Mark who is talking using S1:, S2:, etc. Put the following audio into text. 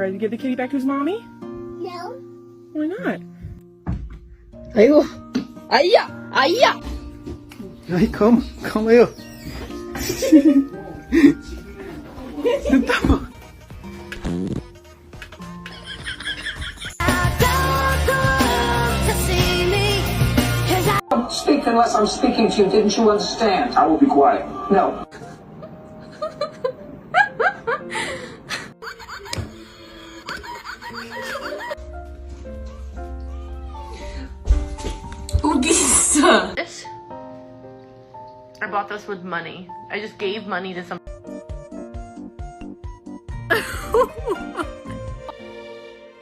S1: ready to give the kitty back to his mommy?
S2: No.
S1: Why not?
S3: 아이고, 아이야, 아이야.
S4: Aí, calma, calma aí, ó. Tá bom.
S5: Don't speak unless I'm speaking to you. Didn't you understand?
S6: I will be quiet.
S5: No.
S7: I bought this with money. I just gave money to some